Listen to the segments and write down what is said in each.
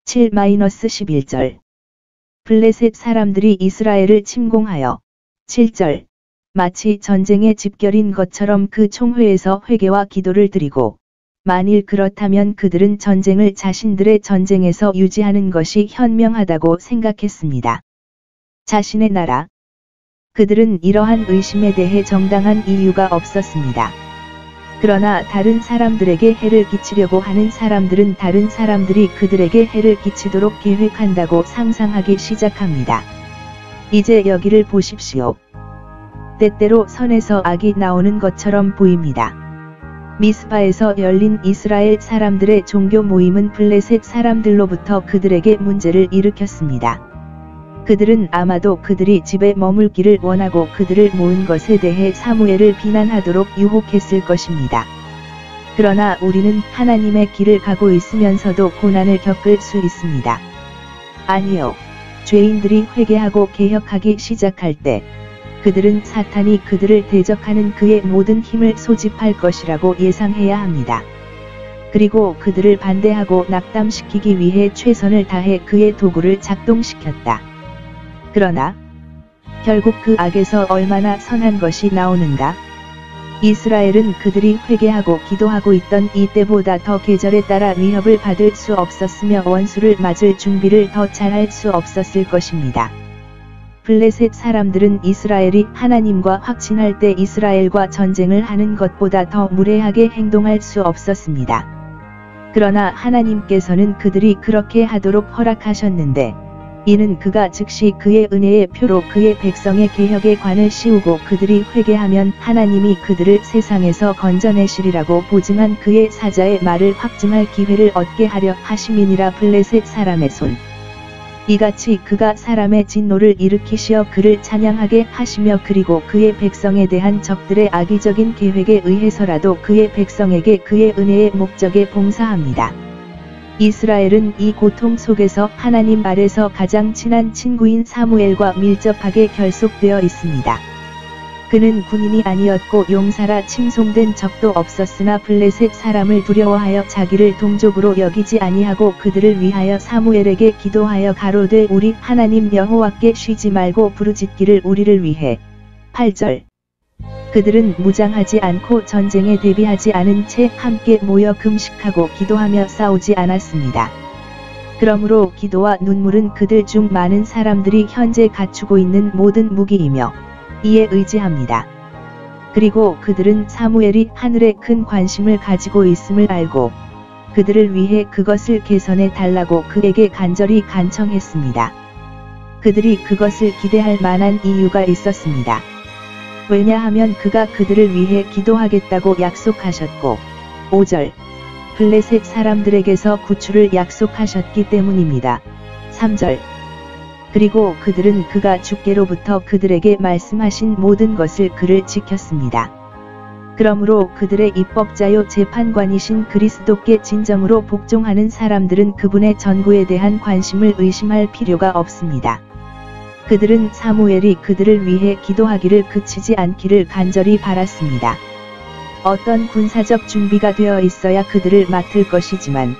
7-11절. 블레셋 사람들이 이스라엘을 침공하여 7절. 마치 전쟁의 집결인 것처럼 그 총회에서 회개와 기도를 드리고, 만일 그렇다면 그들은 전쟁을 자신들의 전쟁에서 유지하는 것이 현명하다고 생각했습니다. 자신의 나라. 그들은 이러한 의심에 대해 정당한 이유가 없었습니다. 그러나 다른 사람들에게 해를 끼치려고 하는 사람들은 다른 사람들이 그들에게 해를 끼치도록 계획한다고 상상하기 시작합니다. 이제 여기를 보십시오. 때때로 선에서 악이 나오는 것처럼 보입니다. 미스바에서 열린 이스라엘 사람들의 종교 모임은 블레셋 사람들로부터 그들에게 문제를 일으켰습니다. 그들은 아마도 그들이 집에 머물기를 원하고 그들을 모은 것에 대해 사무엘을 비난하도록 유혹했을 것입니다. 그러나 우리는 하나님의 길을 가고 있으면서도 고난을 겪을 수 있습니다. 아니요. 죄인들이 회개하고 개혁하기 시작할 때 그들은 사탄이 그들을 대적하는 그의 모든 힘을 소집할 것이라고 예상해야 합니다. 그리고 그들을 반대하고 낙담시키기 위해 최선을 다해 그의 도구를 작동시켰다. 그러나 결국 그 악에서 얼마나 선한 것이 나오는가? 이스라엘은 그들이 회개하고 기도하고 있던 이때보다 더 계절에 따라 위협을 받을 수 없었으며 원수를 맞을 준비를 더 잘할 수 없었을 것입니다. 블레셋 사람들은 이스라엘이 하나님과 확신할 때 이스라엘과 전쟁을 하는 것보다 더 무례하게 행동할 수 없었습니다. 그러나 하나님께서는 그들이 그렇게 하도록 허락하셨는데, 이는 그가 즉시 그의 은혜의 표로 그의 백성의 개혁의 관을 씌우고 그들이 회개하면 하나님이 그들을 세상에서 건져내시리라고 보증한 그의 사자의 말을 확증할 기회를 얻게 하려 하심이니라. 블레셋 사람의 손. 이같이 그가 사람의 진노를 일으키시어 그를 찬양하게 하시며 그리고 그의 백성에 대한 적들의 악의적인 계획에 의해서라도 그의 백성에게 그의 은혜의 목적에 봉사합니다. 이스라엘은 이 고통 속에서 하나님 아래서 가장 친한 친구인 사무엘과 밀접하게 결속되어 있습니다. 그는 군인이 아니었고 용사라 칭송된 적도 없었으나 블레셋 사람을 두려워하여 자기를 동족으로 여기지 아니하고 그들을 위하여 사무엘에게 기도하여 가로되 우리 하나님 여호와께 쉬지 말고 부르짖기를 우리를 위해. 8절. 그들은 무장하지 않고 전쟁에 대비하지 않은 채 함께 모여 금식하고 기도하며 싸우지 않았습니다. 그러므로 기도와 눈물은 그들 중 많은 사람들이 현재 갖추고 있는 모든 무기이며 이에 의지합니다. 그리고 그들은 사무엘이 하늘에 큰 관심을 가지고 있음을 알고 그들을 위해 그것을 개선해 달라고 그에게 간절히 간청했습니다. 그들이 그것을 기대할 만한 이유가 있었습니다. 왜냐하면 그가 그들을 위해 기도하겠다고 약속하셨고 5절. 블레셋 사람들에게서 구출을 약속하셨기 때문입니다. 3절. 그리고 그들은 그가 주께로부터 그들에게 말씀하신 모든 것을 그를 지켰습니다. 그러므로 그들의 입법자요 재판관이신 그리스도께 진정으로 복종하는 사람들은 그분의 전구에 대한 관심을 의심할 필요가 없습니다. 그들은 사무엘이 그들을 위해 기도하기를 그치지 않기를 간절히 바랐습니다. 어떤 군사적 준비가 되어 있어야 그들을 맡을 것이지만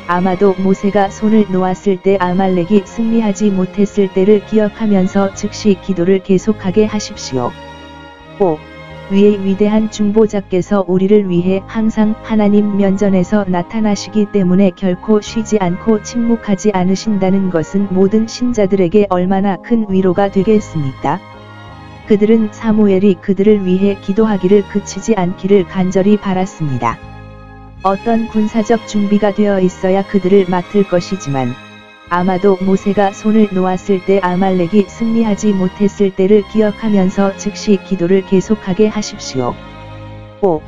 아마도 모세가 손을 놓았을 때 아말렉이 승리하지 못했을 때를 기억하면서 즉시 기도를 계속하게 하십시오. 5. 위의 위대한 중보자께서 우리를 위해 항상 하나님 면전에서 나타나시기 때문에 결코 쉬지 않고 침묵하지 않으신다는 것은 모든 신자들에게 얼마나 큰 위로가 되겠습니까? 그들은 사무엘이 그들을 위해 기도하기를 그치지 않기를 간절히 바랐습니다. 어떤 군사적 준비가 되어 있어야 그들을 맡을 것이지만 아마도 모세가 손을 놓았을 때 아말렉이 승리하지 못했을 때를 기억하면서 즉시 기도를 계속하게 하십시오. 5.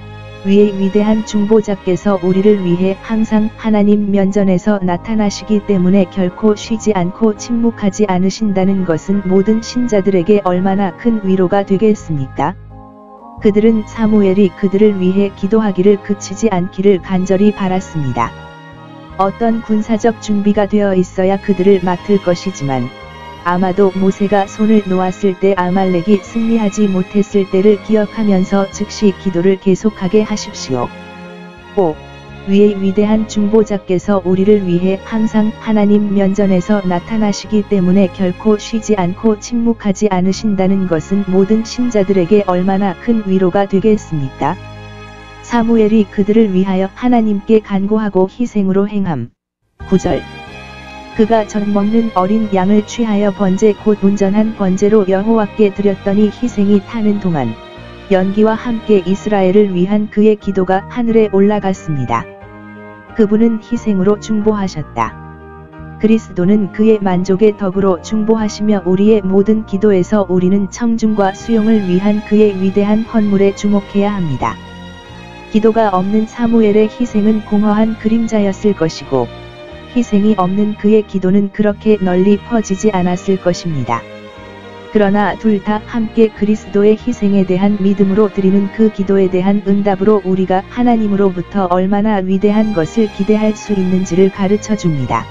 위의 위대한 중보자께서 우리를 위해 항상 하나님 면전에서 나타나시기 때문에 결코 쉬지 않고 침묵하지 않으신다는 것은 모든 신자들에게 얼마나 큰 위로가 되겠습니까? 그들은 사무엘이 그들을 위해 기도하기를 그치지 않기를 간절히 바랐습니다. 어떤 군사적 준비가 되어 있어야 그들을 맡을 것이지만 아마도 모세가 손을 놓았을 때 아말렉이 승리하지 못했을 때를 기억하면서 즉시 기도를 계속하게 하십시오. 5. 위의 위대한 중보자께서 우리를 위해 항상 하나님 면전에서 나타나시기 때문에 결코 쉬지 않고 침묵하지 않으신다는 것은 모든 신자들에게 얼마나 큰 위로가 되겠습니까? 사무엘이 그들을 위하여 하나님께 간구하고 희생으로 행함. 9절. 그가 젖 먹는 어린 양을 취하여 번제 곧 온전한 번제로 여호와께 드렸더니 희생이 타는 동안 연기와 함께 이스라엘을 위한 그의 기도가 하늘에 올라갔습니다. 그분은 희생으로 중보하셨다. 그리스도는 그의 만족의 덕으로 중보하시며 우리의 모든 기도에서 우리는 청중과 수용을 위한 그의 위대한 헌물에 주목해야 합니다. 기도가 없는 사무엘의 희생은 공허한 그림자였을 것이고 희생이 없는 그의 기도는 그렇게 널리 퍼지지 않았을 것입니다. 그러나 둘 다 함께 그리스도의 희생에 대한 믿음으로 드리는 그 기도에 대한 응답으로 우리가 하나님으로부터 얼마나 위대한 것을 기대할 수 있는지를 가르쳐 줍니다.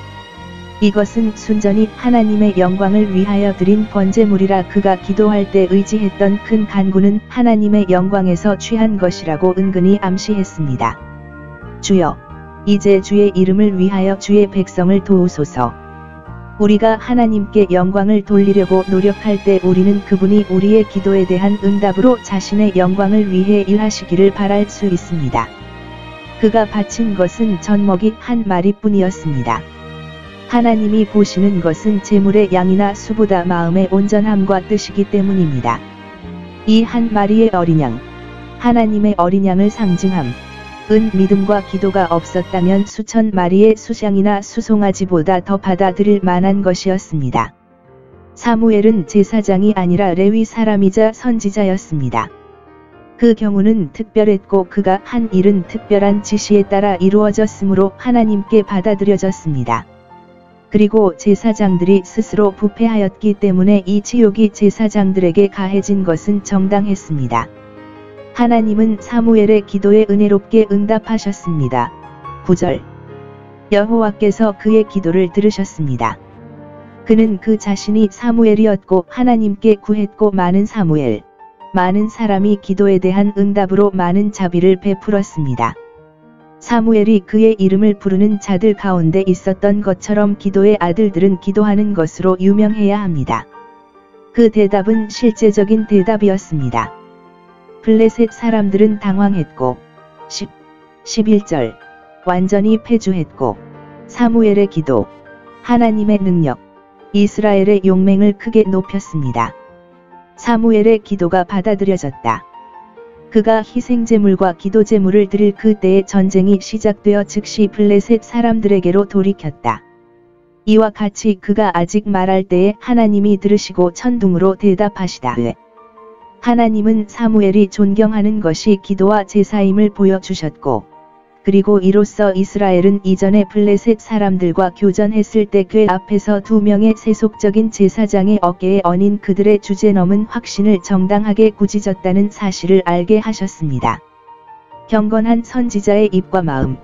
이것은 순전히 하나님의 영광을 위하여 드린 번제물이라 그가 기도할 때 의지했던 큰 간구는 하나님의 영광에서 취한 것이라고 은근히 암시했습니다. 주여, 이제 주의 이름을 위하여 주의 백성을 도우소서. 우리가 하나님께 영광을 돌리려고 노력할 때 우리는 그분이 우리의 기도에 대한 응답으로 자신의 영광을 위해 일하시기를 바랄 수 있습니다. 그가 바친 것은 젖먹이 한 마리뿐이었습니다. 하나님이 보시는 것은 제물의 양이나 수보다 마음의 온전함과 뜻이기 때문입니다. 이 한 마리의 어린 양, 하나님의 어린 양을 상징함. 은 믿음과 기도가 없었다면 수천 마리의 수장이나 수송아지보다 더 받아들일 만한 것이었습니다. 사무엘은 제사장이 아니라 레위 사람이자 선지자였습니다. 그 경우는 특별했고 그가 한 일은 특별한 지시에 따라 이루어졌으므로 하나님께 받아들여졌습니다. 그리고 제사장들이 스스로 부패하였기 때문에 이 지옥이 제사장들에게 가해진 것은 정당했습니다. 하나님은 사무엘의 기도에 은혜롭게 응답하셨습니다. 9절. 여호와께서 그의 기도를 들으셨습니다. 그는 그 자신이 사무엘이었고 하나님께 구했고 많은 사람이 기도에 대한 응답으로 많은 자비를 베풀었습니다. 사무엘이 그의 이름을 부르는 자들 가운데 있었던 것처럼 기도의 아들들은 기도하는 것으로 유명해야 합니다. 그 대답은 실제적인 대답이었습니다. 블레셋 사람들은 당황했고 11절 완전히 패주했고 사무엘의 기도, 하나님의 능력, 이스라엘의 용맹을 크게 높였습니다. 사무엘의 기도가 받아들여졌다. 그가 희생제물과 기도제물을 드릴 그때에 전쟁이 시작되어 즉시 블레셋 사람들에게로 돌이켰다. 이와 같이 그가 아직 말할 때에 하나님이 들으시고 천둥으로 대답하시다. 하나님은 사무엘이 존경하는 것이 기도와 제사임을 보여주셨고, 그리고 이로써 이스라엘은 이전에 블레셋 사람들과 교전했을 때 궤 앞에서 2명의 세속적인 제사장의 어깨에 얹인 그들의 주제넘은 확신을 정당하게 꾸짖었다는 사실을 알게 하셨습니다. 경건한 선지자의 입과 마음.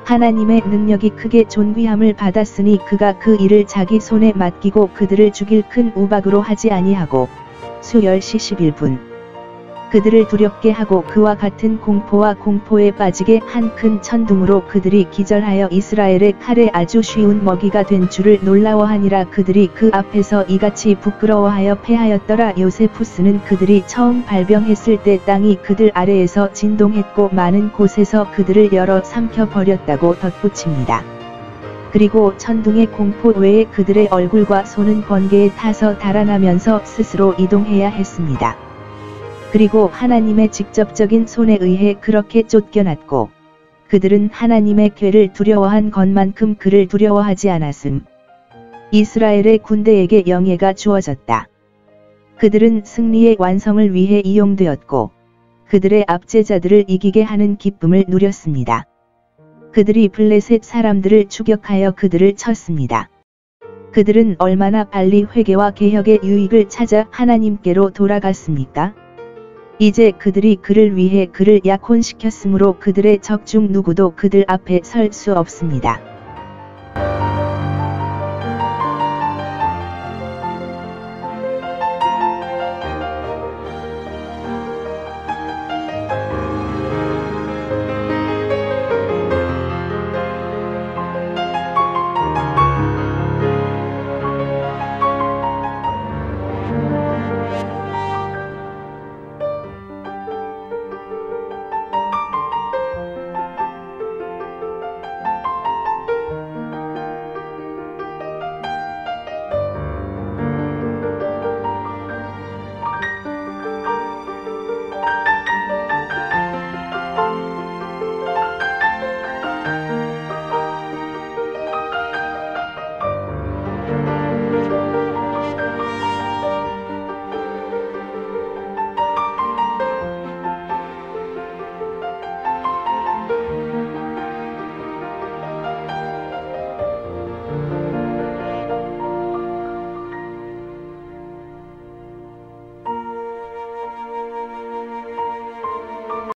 하나님의 능력이 크게 존귀함을 받았으니 그가 그 일을 자기 손에 맡기고 그들을 죽일 큰 우박으로 하지 아니하고 수 10시 11분 그들을 두렵게 하고 그와 같은 공포에 빠지게 한 큰 천둥으로 그들이 기절하여 이스라엘의 칼에 아주 쉬운 먹이가 된 줄을 놀라워하니라. 그들이 그 앞에서 이같이 부끄러워하여 패하였더라. 요세푸스는 그들이 처음 발병했을 때 땅이 그들 아래에서 진동했고 많은 곳에서 그들을 열어 삼켜버렸다고 덧붙입니다. 그리고 천둥의 공포 외에 그들의 얼굴과 손은 번개에 타서 달아나면서 스스로 이동해야 했습니다. 그리고 하나님의 직접적인 손에 의해 그렇게 쫓겨났고, 그들은 하나님의 궤를 두려워한 것만큼 그를 두려워하지 않았음. 이스라엘의 군대에게 영예가 주어졌다. 그들은 승리의 완성을 위해 이용되었고, 그들의 압제자들을 이기게 하는 기쁨을 누렸습니다. 그들이 블레셋 사람들을 추격하여 그들을 쳤습니다. 그들은 얼마나 빨리 회개와 개혁의 유익을 찾아 하나님께로 돌아갔습니까? 이제 그들이 그를 위해 그를 약혼시켰으므로 그들의 적 중 누구도 그들 앞에 설 수 없습니다.